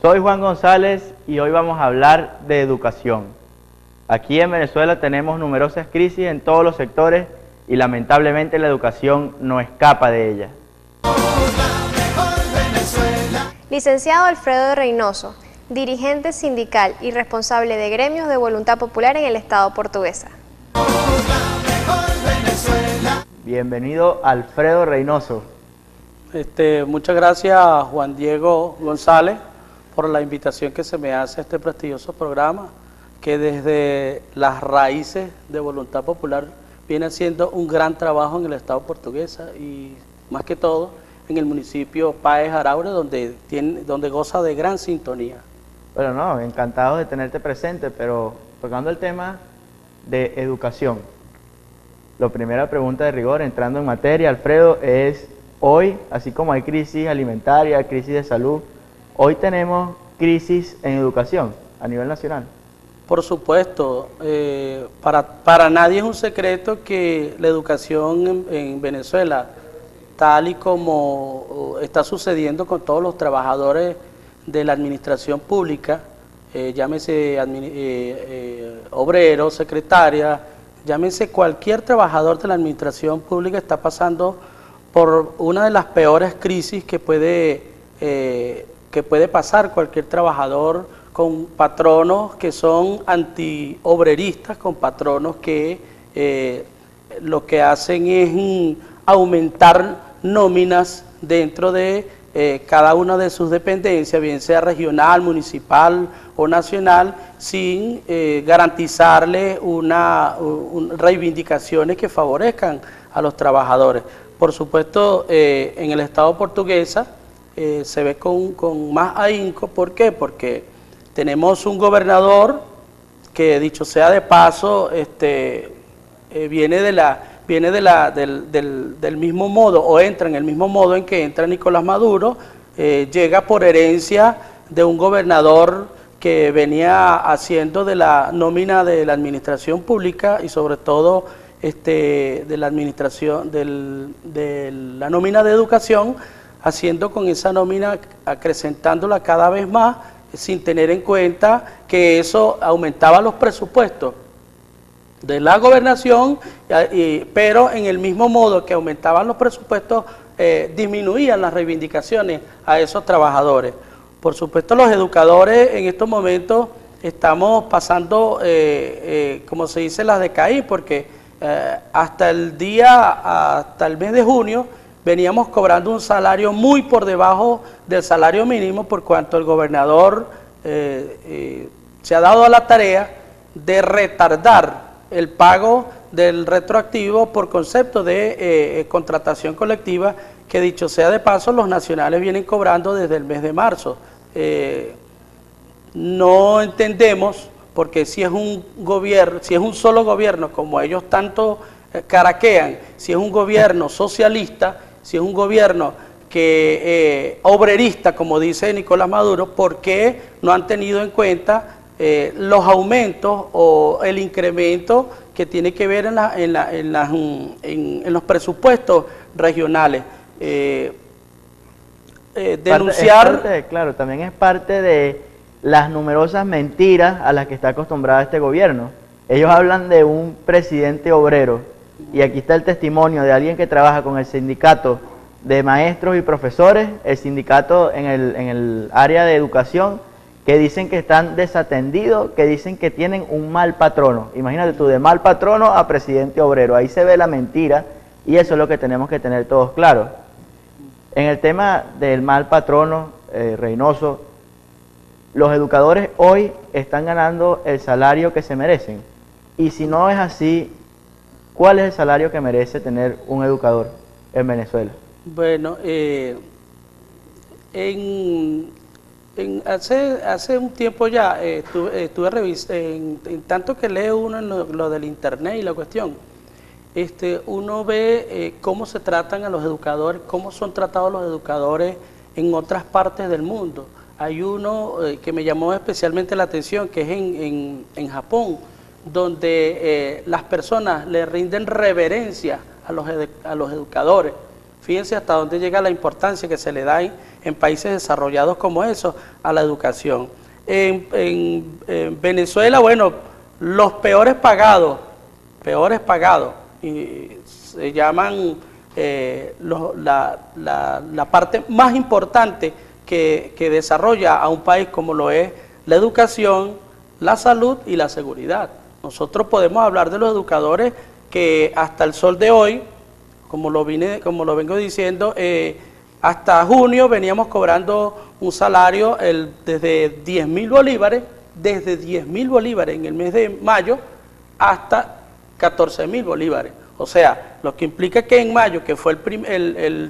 Soy Juan González y hoy vamos a hablar de educación. Aquí en Venezuela tenemos numerosas crisis en todos los sectores y lamentablemente la educación no escapa de ella. Licenciado Alfredo Reynoso, dirigente sindical y responsable de gremios de Voluntad Popular en el Estado Portuguesa. Bienvenido, Alfredo Reynoso. Muchas gracias, Juan Diego González, por la invitación que se me hace a este prestigioso programa, que desde las raíces de Voluntad Popular viene haciendo un gran trabajo en el Estado Portuguesa y más que todo en el municipio Páez Araure, donde goza de gran sintonía. Bueno, no, encantado de tenerte presente, pero tocando el tema de educación. La primera pregunta de rigor, entrando en materia, Alfredo, es hoy, así como hay crisis alimentaria, crisis de salud, hoy tenemos crisis en educación a nivel nacional. Por supuesto, para nadie es un secreto que la educación en Venezuela, tal y como está sucediendo con todos los trabajadores de la administración pública, llámese obrero, secretaria, llámese cualquier trabajador de la administración pública, está pasando por una de las peores crisis que puede pasar cualquier trabajador, con patronos que son antiobreristas, con patronos que lo que hacen es aumentar nóminas dentro de cada una de sus dependencias, bien sea regional, municipal o nacional, sin garantizarle reivindicaciones que favorezcan a los trabajadores. Por supuesto, en el Estado Portuguesa se ve con más ahínco. ¿Por qué? Porque tenemos un gobernador que, dicho sea de paso, viene del mismo modo, o entra en el mismo modo en que entra Nicolás Maduro. Llega por herencia de un gobernador que venía haciendo de la nómina de la administración pública y sobre todo de la administración de la nómina de educación, haciendo con esa nómina, acrecentándola cada vez más, sin tener en cuenta que eso aumentaba los presupuestos de la gobernación, pero en el mismo modo que aumentaban los presupuestos, disminuían las reivindicaciones a esos trabajadores. Por supuesto, los educadores en estos momentos estamos pasando, como se dice, las de Caín, porque hasta el mes de junio veníamos cobrando un salario muy por debajo del salario mínimo, por cuanto el gobernador se ha dado a la tarea de retardar el pago del retroactivo por concepto de contratación colectiva, que, dicho sea de paso, los nacionales vienen cobrando desde el mes de marzo. No entendemos, porque si es un solo gobierno, como ellos tanto caraquean, si es un gobierno socialista, si es un gobierno obrerista, como dice Nicolás Maduro, ¿por qué no han tenido en cuenta los aumentos o el incremento que tiene que ver en los presupuestos regionales? Denunciar... Claro, también es parte de las numerosas mentiras a las que está acostumbrado este gobierno. Ellos hablan de un presidente obrero, y aquí está el testimonio de alguien que trabaja con el sindicato de maestros y profesores, el sindicato en el área de educación, que dicen que están desatendidos, que dicen que tienen un mal patrono. Imagínate tú, de mal patrono a presidente obrero, ahí se ve la mentira, y eso es lo que tenemos que tener todos claros. En el tema del mal patrono, Reynoso, los educadores hoy están ganando el salario que se merecen, y si no es así, ¿cuál es el salario que merece tener un educador en Venezuela? Bueno, hace un tiempo ya estuve revisando, en tanto que lee uno en lo del internet y la cuestión, uno ve cómo se tratan a los educadores, cómo son tratados los educadores en otras partes del mundo. Hay uno que me llamó especialmente la atención, que es en Japón, donde las personas le rinden reverencia a los educadores. Fíjense hasta dónde llega la importancia que se le da en países desarrollados como esos a la educación. En Venezuela, bueno, los peores pagados, y se llaman la parte más importante que desarrolla a un país como lo es la educación, la salud y la seguridad. Nosotros podemos hablar de los educadores que hasta el sol de hoy, como lo vengo diciendo, hasta junio veníamos cobrando un salario desde 10.000 bolívares, en el mes de mayo hasta 14.000 bolívares. O sea, lo que implica que en mayo, que fue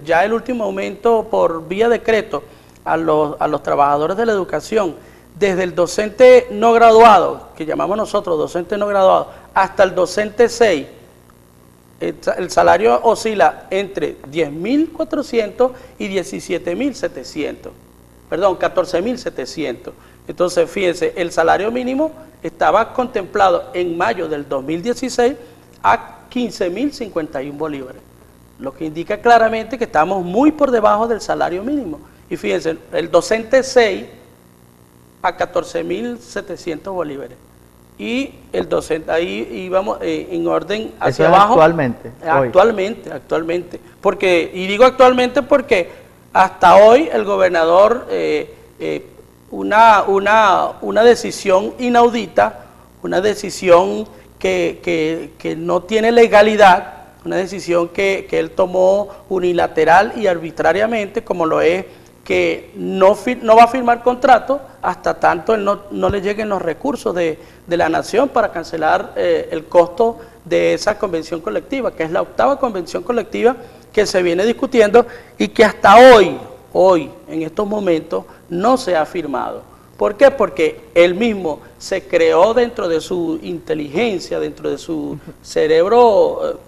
ya el último aumento por vía decreto a los trabajadores de la educación, desde el docente no graduado, que llamamos nosotros docente no graduado, hasta el docente 6, el salario oscila entre 10.400 y 17.700, perdón, 14.700. Entonces, fíjense, el salario mínimo estaba contemplado en mayo del 2016 a 15.051 bolívares, lo que indica claramente que estamos muy por debajo del salario mínimo. Y fíjense, el docente 6 a 14.700 bolívares. Y el docente, ahí íbamos en orden hacia abajo. Actualmente. Actualmente. Y digo actualmente porque hasta hoy el gobernador, una decisión inaudita, una decisión que no tiene legalidad, una decisión que él tomó unilateral y arbitrariamente, como lo es que no va a firmar contrato hasta tanto él no le lleguen los recursos de la nación para cancelar el costo de esa convención colectiva, que es la 8ª convención colectiva que se viene discutiendo y que hasta hoy, en estos momentos, no se ha firmado. ¿Por qué? Porque él mismo se creó dentro de su inteligencia, dentro de su cerebro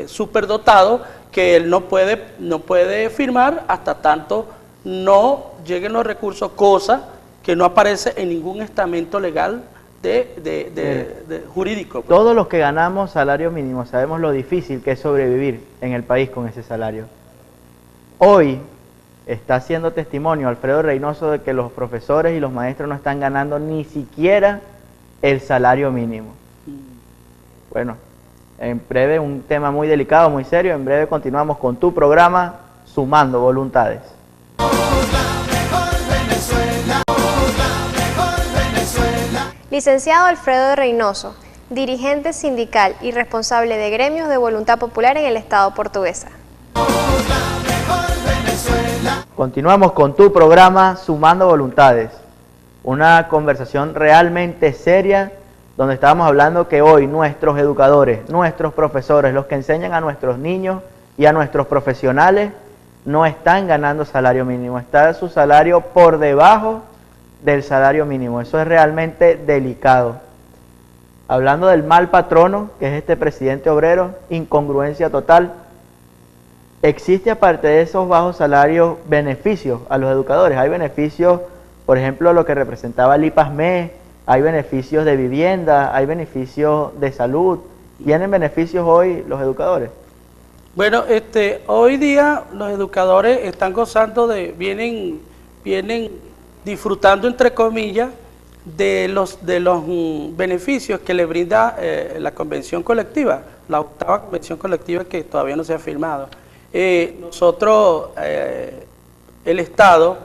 superdotado, que él no puede firmar hasta tanto no lleguen los recursos, cosa que no aparece en ningún estamento legal jurídico. Todos los que ganamos salario mínimo sabemos lo difícil que es sobrevivir en el país con ese salario. Hoy está haciendo testimonio Alfredo Reynoso de que los profesores y los maestros no están ganando ni siquiera el salario mínimo. Bueno, en breve, un tema muy delicado, muy serio, en breve continuamos con tu programa Sumando Voluntades. Licenciado Alfredo Reynoso, dirigente sindical y responsable de gremios de Voluntad Popular en el Estado Portuguesa. Continuamos con tu programa Sumando Voluntades, una conversación realmente seria donde estábamos hablando que hoy nuestros educadores, nuestros profesores, los que enseñan a nuestros niños y a nuestros profesionales no están ganando salario mínimo, está su salario por debajo del salario mínimo. Eso es realmente delicado. Hablando del mal patrono, que es este presidente obrero, incongruencia total. Existe aparte de esos bajos salarios beneficios a los educadores. Hay beneficios, por ejemplo, lo que representaba el IPASME, hay beneficios de vivienda, hay beneficios de salud. ¿Tienen beneficios hoy los educadores? Bueno, hoy día los educadores están gozando vienen disfrutando, entre comillas, de los beneficios que le brinda la convención colectiva, la 8ª convención colectiva que todavía no se ha firmado. Nosotros, el Estado,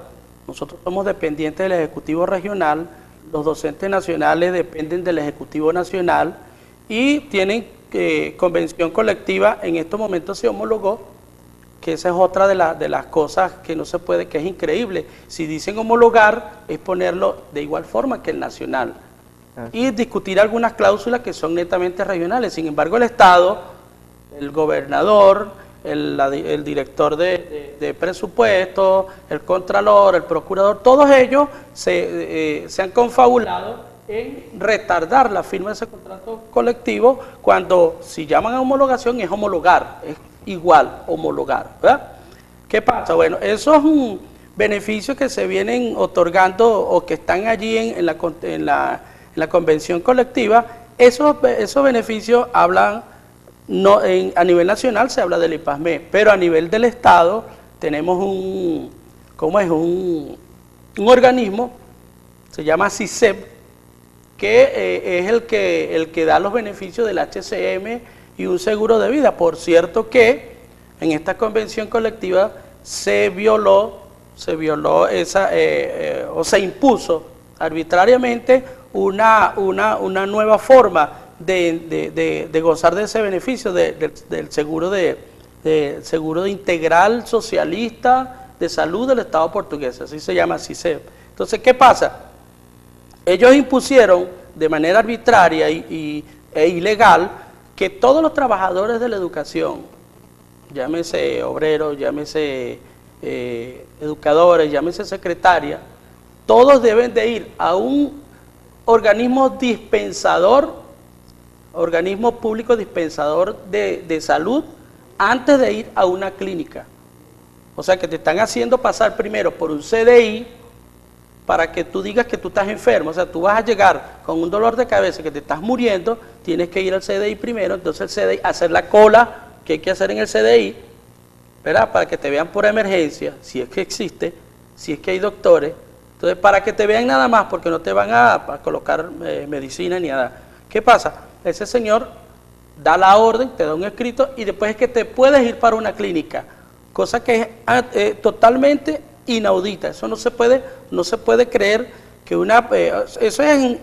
nosotros somos dependientes del Ejecutivo Regional, los docentes nacionales dependen del Ejecutivo Nacional y tienen convención colectiva. En estos momentos se homologó, que esa es otra de las cosas que no se puede, que es increíble. Si dicen homologar, es ponerlo de igual forma que el nacional. Y discutir algunas cláusulas que son netamente regionales. Sin embargo, el Estado, el gobernador, el director de presupuesto, el contralor, el procurador, todos ellos se han confabulado en retardar la firma de ese contrato colectivo, cuando si llaman a homologación es homologar, es igual homologar, ¿verdad? ¿Qué pasa? Bueno, esos beneficios que se vienen otorgando o que están allí en la convención colectiva, esos beneficios hablan no, a nivel nacional se habla del IPASME, pero a nivel del Estado tenemos un organismo, se llama CISEP, que es el que da los beneficios del HCM y un seguro de vida. Por cierto que en esta convención colectiva se violó o se impuso arbitrariamente una nueva forma de gozar de ese beneficio del seguro integral socialista de salud del Estado portugués, así se llama CISEP. Entonces, ¿qué pasa? Ellos impusieron de manera arbitraria e ilegal que todos los trabajadores de la educación, llámese obreros, llámese educadores, llámese secretaria, todos deben de ir a un organismo dispensador, organismo público dispensador de salud antes de ir a una clínica. O sea que te están haciendo pasar primero por un CDI para que tú digas que tú estás enfermo. O sea, tú vas a llegar con un dolor de cabeza que te estás muriendo, tienes que ir al CDI primero, entonces el CDI, hacer la cola que hay que hacer en el CDI, ¿verdad? Para que te vean por emergencia, si es que existe, si es que hay doctores. Entonces, para que te vean nada más, porque no te van a colocar medicina ni nada. ¿Qué pasa? Ese señor da la orden, te da un escrito y después es que te puedes ir para una clínica, cosa que es totalmente inaudita. Eso no se puede creer que eso es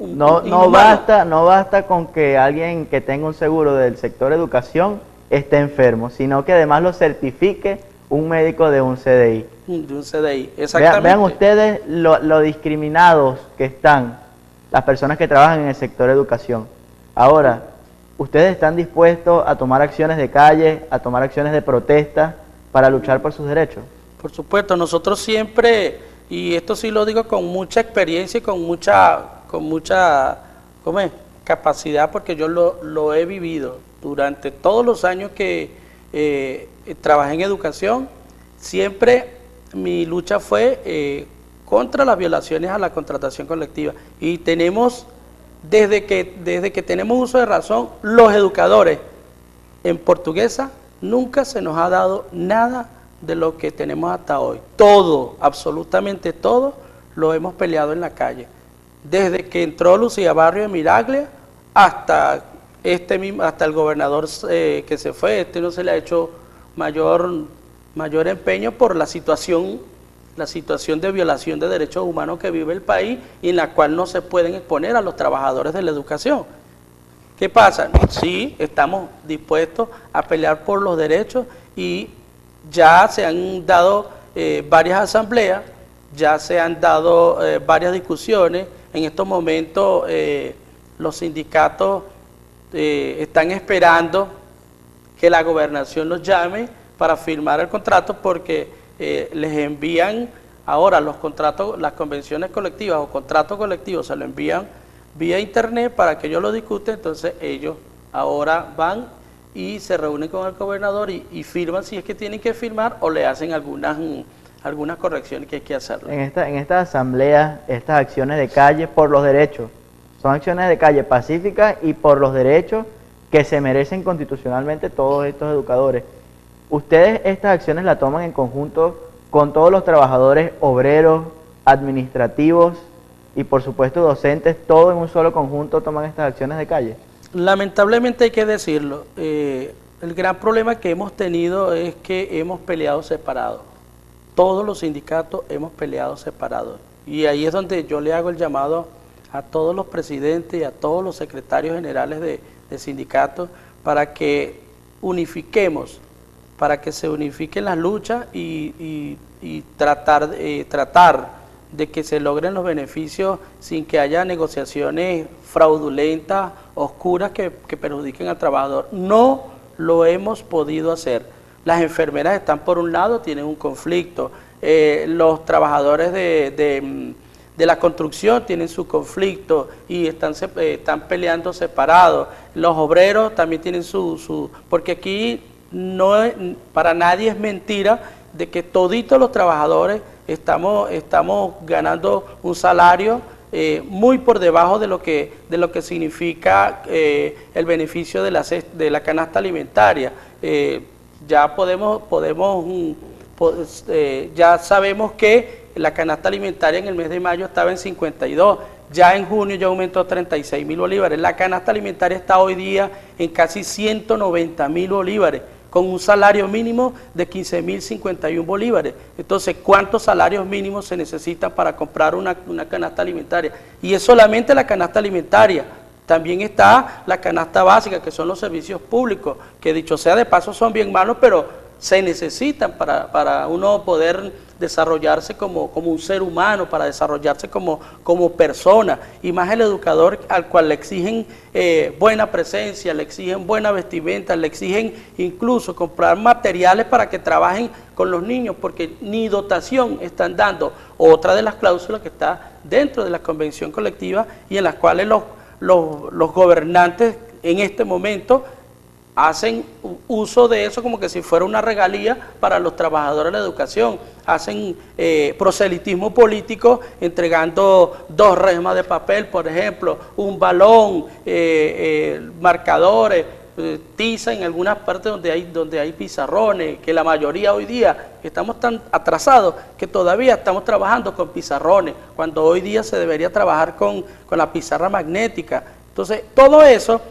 no basta con que alguien que tenga un seguro del sector educación esté enfermo, sino que además lo certifique un médico de un CDI. De un CDI, exactamente. Vean ustedes lo discriminados que están las personas que trabajan en el sector educación. Ahora, ¿ustedes están dispuestos a tomar acciones de calle, a tomar acciones de protesta para luchar por sus derechos? Por supuesto, nosotros siempre, y esto sí lo digo con mucha experiencia y con mucha ¿cómo es? Capacidad, porque yo lo he vivido durante todos los años que trabajé en educación. Siempre mi lucha fue contra las violaciones a la contratación colectiva, y tenemos, desde que tenemos uso de razón, los educadores en Portuguesa nunca se nos ha dado nada de lo que tenemos hasta hoy. Todo, absolutamente todo, lo hemos peleado en la calle. Desde que entró Lucía Barrio de Miraglia hasta el gobernador que se fue, no se le ha hecho mayor empeño por la situación de violación de derechos humanos que vive el país y en la cual no se pueden exponer a los trabajadores de la educación. ¿Qué pasa? Sí, estamos dispuestos a pelear por los derechos y ya se han dado varias asambleas, ya se han dado varias discusiones. En estos momentos los sindicatos están esperando que la gobernación los llame para firmar el contrato, porque les envían ahora los contratos, las convenciones colectivas o contratos colectivos, se lo envían vía internet para que ellos lo discuten. Entonces ellos ahora van y se reúnen con el gobernador y firman si es que tienen que firmar, o le hacen algunas correcciones que hay que hacerlo. En esta asamblea, estas acciones de calle por los derechos, son acciones de calle pacíficas y por los derechos que se merecen constitucionalmente todos estos educadores. ¿Ustedes estas acciones las toman en conjunto con todos los trabajadores obreros, administrativos y por supuesto docentes, todos en un solo conjunto toman estas acciones de calle? Lamentablemente hay que decirlo, el gran problema que hemos tenido es que hemos peleado separados. Todos los sindicatos hemos peleado separados. Y ahí es donde yo le hago el llamado a todos los presidentes y a todos los secretarios generales de sindicatos para que unifiquemos, para que se unifiquen las luchas y tratar de que se logren los beneficios sin que haya negociaciones fraudulentas, oscuras, que perjudiquen al trabajador. No lo hemos podido hacer. Las enfermeras están por un lado, tienen un conflicto. Los trabajadores de la construcción tienen su conflicto y están peleando separados. Los obreros también tienen porque aquí para nadie es mentira de que toditos los trabajadores estamos ganando un salario muy por debajo de lo que significa el beneficio de la canasta alimentaria. Ya ya sabemos que la canasta alimentaria en el mes de mayo estaba en 52, ya en junio ya aumentó a 36.000 bolívares. La canasta alimentaria está hoy día en casi 190.000 bolívares, con un salario mínimo de 15.051 bolívares. Entonces, ¿cuántos salarios mínimos se necesitan para comprar una canasta alimentaria? Y es solamente la canasta alimentaria. También está la canasta básica, que son los servicios públicos, que dicho sea de paso son bien malos, pero se necesitan para uno poder desarrollarse como un ser humano, para desarrollarse como persona, y más el educador al cual le exigen buena presencia, le exigen buena vestimenta, le exigen incluso comprar materiales para que trabajen con los niños, porque ni dotación están dando. Otra de las cláusulas que está dentro de la convención colectiva y en las cuales los gobernantes en este momento hacen uso de eso como que si fuera una regalía para los trabajadores de la educación. Hacen proselitismo político entregando 2 resmas de papel, por ejemplo, un balón, marcadores, tiza en algunas partes donde hay pizarrones, que la mayoría hoy día estamos tan atrasados que todavía estamos trabajando con pizarrones, cuando hoy día se debería trabajar con la pizarra magnética. Entonces, todo eso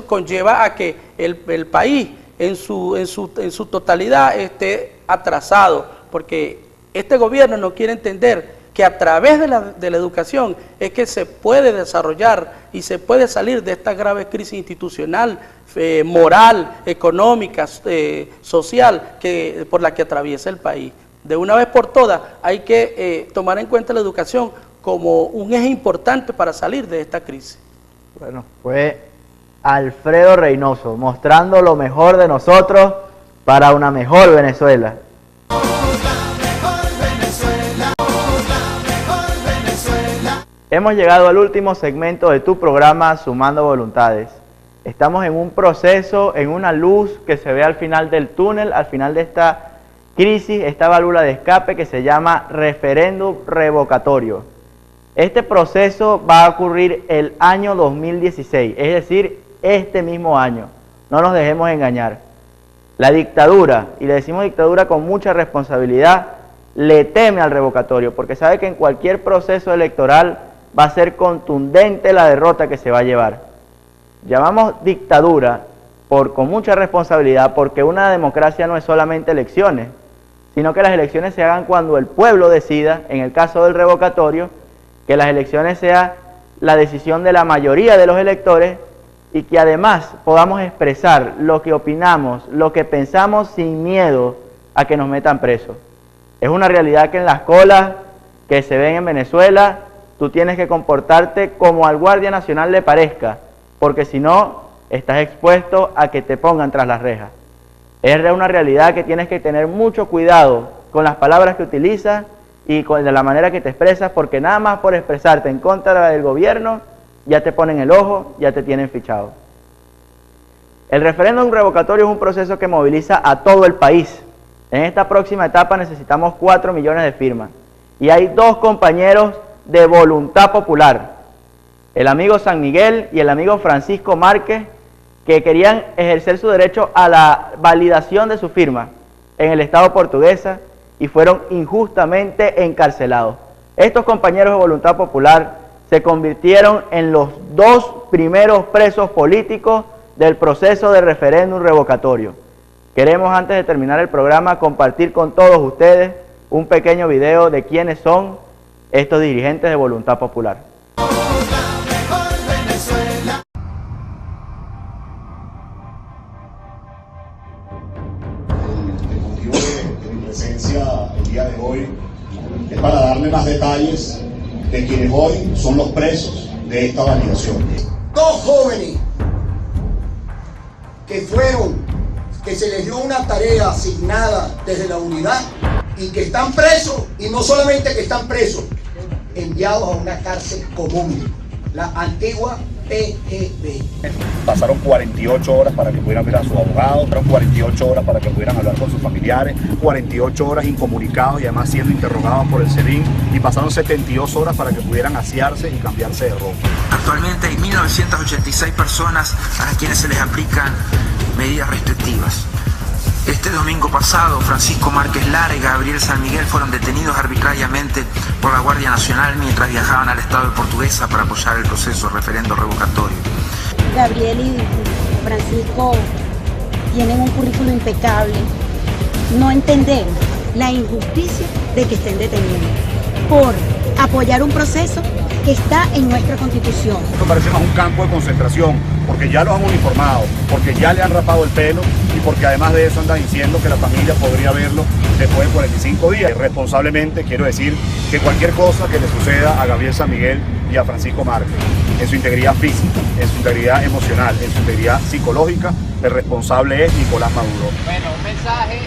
conlleva a que el país en su totalidad esté atrasado, porque este gobierno no quiere entender que a través de la educación es que se puede desarrollar y se puede salir de esta grave crisis institucional, moral, económica, social, por la que atraviesa el país. De una vez por todas hay que tomar en cuenta la educación como un eje importante para salir de esta crisis. Bueno, fue Alfredo Reynoso mostrando lo mejor de nosotros para una mejor Venezuela. Hemos llegado al último segmento de tu programa Sumando Voluntades. Estamos en un proceso, en una luz que se ve al final del túnel, al final de esta crisis, esta válvula de escape que se llama referéndum revocatorio. Este proceso va a ocurrir el año 2016, es decir, este mismo año. No nos dejemos engañar. La dictadura, y le decimos dictadura con mucha responsabilidad, le teme al revocatorio, porque sabe que en cualquier proceso electoral va a ser contundente la derrota que se va a llevar. Llamamos dictadura con mucha responsabilidad, porque una democracia no es solamente elecciones, sino que las elecciones se hagan cuando el pueblo decida, en el caso del revocatorio, que las elecciones sea la decisión de la mayoría de los electores y que además podamos expresar lo que opinamos, lo que pensamos sin miedo a que nos metan presos. Es una realidad que en las colas que se ven en Venezuela, tú tienes que comportarte como al Guardia Nacional le parezca, porque si no, estás expuesto a que te pongan tras las rejas. Es una realidad que tienes que tener mucho cuidado con las palabras que utilizas y de la manera que te expresas, porque nada más por expresarte en contra del gobierno, ya te ponen el ojo, ya te tienen fichado. El referéndum revocatorio es un proceso que moviliza a todo el país. En esta próxima etapa necesitamos 4 millones de firmas. Y hay 2 compañeros de Voluntad Popular, el amigo San Miguel y el amigo Francisco Márquez, que querían ejercer su derecho a la validación de su firma en el Estado portuguesa y fueron injustamente encarcelados. Estos compañeros de Voluntad Popular se convirtieron en los 2 primeros presos políticos del proceso de referéndum revocatorio. Queremos, antes de terminar el programa, compartir con todos ustedes un pequeño video de quiénes son estos dirigentes de Voluntad Popular. El día de hoy es para darle más detalles de quienes hoy son los presos de esta validación. 2 jóvenes que se les dio una tarea asignada desde la unidad y que están presos, y no solamente que están presos, enviados a una cárcel común, la antigua PGB. Pasaron 48 horas para que pudieran ver a sus abogados, pasaron 48 horas para que pudieran hablar con sus familiares, 48 horas incomunicados y además siendo interrogados por el SEBIN, y pasaron 72 horas para que pudieran asearse y cambiarse de ropa. Actualmente hay 1.986 personas a quienes se les aplican medidas restrictivas. Este domingo pasado, Francisco Márquez Lara y Gabriel San Miguel fueron detenidos arbitrariamente por la Guardia Nacional mientras viajaban al estado de Portuguesa para apoyar el proceso de referendo revocatorio. Gabriel y Francisco tienen un currículo impecable. No entendemos la injusticia de que estén detenidos por apoyar un proceso que está en nuestra Constitución. Esto parece más un campo de concentración, porque ya los han uniformado, porque ya le han rapado el pelo y porque además de eso andan diciendo que la familia podría verlo después de 45 días. Irresponsablemente quiero decir que cualquier cosa que le suceda a Gabriel San Miguel y a Francisco Márquez, en su integridad física, en su integridad emocional, en su integridad psicológica, el responsable es Nicolás Maduro. Bueno, un mensaje,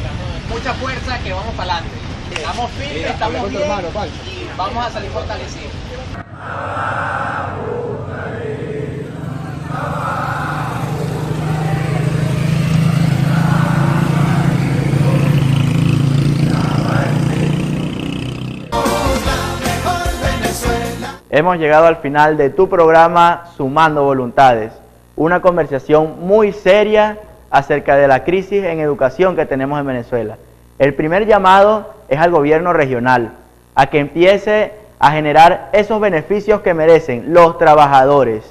mucha fuerza, que vamos para adelante. Estamos firmes, estamos bien y vamos a salir fortalecidos. Hemos llegado al final de tu programa Sumando Voluntades, una conversación muy seria acerca de la crisis en educación que tenemos en Venezuela. El primer llamado es al gobierno regional, a que empiece a generar esos beneficios que merecen los trabajadores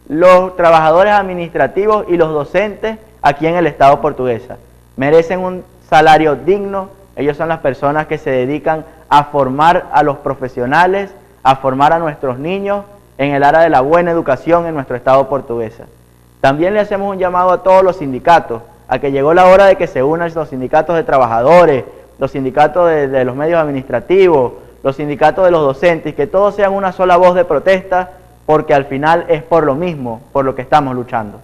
administrativos y los docentes aquí en el Estado portuguesa. Merecen un salario digno, ellos son las personas que se dedican a formar a los profesionales, a formar a nuestros niños en el área de la buena educación en nuestro Estado portuguesa. También le hacemos un llamado a todos los sindicatos, a que llegó la hora de que se unan los sindicatos de trabajadores, los sindicatos de los medios administrativos, los sindicatos de los docentes, y que todos sean una sola voz de protesta, porque al final es por lo mismo, por lo que estamos luchando.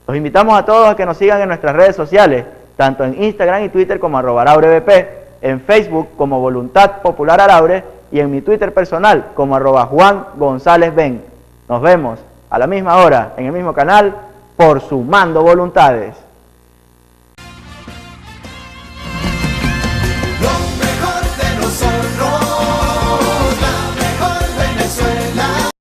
Los invitamos a todos a que nos sigan en nuestras redes sociales, tanto en Instagram y Twitter como @AraureBP, en Facebook como Voluntad Popular Araure y en mi Twitter personal como @Juan González Ben. Nos vemos a la misma hora en el mismo canal por Sumando Voluntades.